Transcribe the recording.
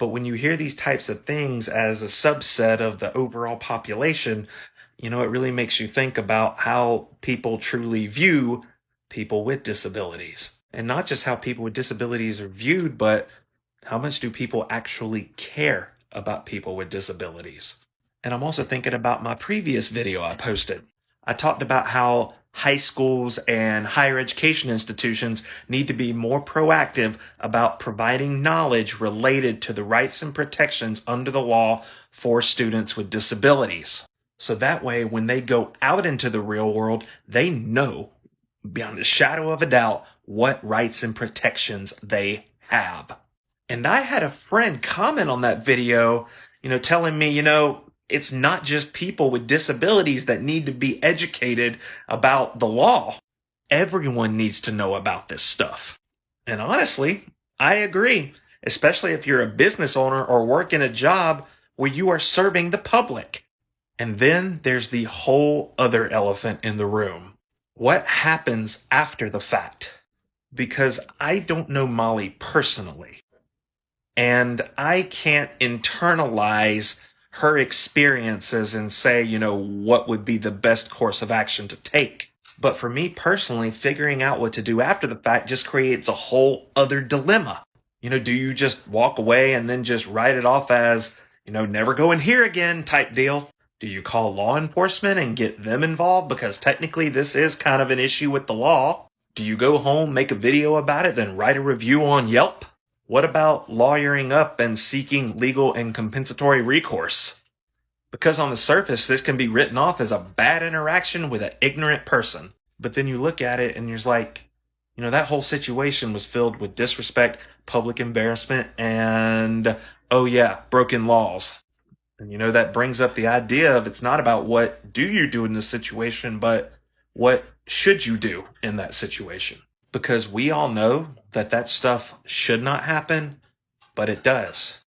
But when you hear these types of things as a subset of the overall population, it really makes you think about how people truly view people with disabilities. And not just how people with disabilities are viewed, but how much do people actually care about people with disabilities? And I'm also thinking about my previous video I posted. I talked about how high schools and higher education institutions need to be more proactive about providing knowledge related to the rights and protections under the law for students with disabilities. So that way, when they go out into the real world, they know beyond a shadow of a doubt what rights and protections they have. And I had a friend comment on that video, telling me, it's not just people with disabilities that need to be educated about the law. Everyone needs to know about this stuff. And honestly, I agree, especially if you're a business owner or work in a job where you are serving the public. And then there's the whole other elephant in the room. What happens after the fact? Because I don't know Molly personally, and I can't internalize her experiences and say, what would be the best course of action to take. But for me personally, figuring out what to do after the fact just creates a whole other dilemma. Do you just walk away and then just write it off as, never go in here again type deal? Do you call law enforcement and get them involved? Because technically this is kind of an issue with the law. Do you go home, make a video about it, then write a review on Yelp? What about lawyering up and seeking legal and compensatory recourse? Because on the surface, this can be written off as a bad interaction with an ignorant person. But then you look at it and you're like, that whole situation was filled with disrespect, public embarrassment, and, oh yeah, broken laws. And that brings up the idea of it's not about what do you do in this situation, but what should you do in that situation? Because we all know that stuff should not happen, but it does.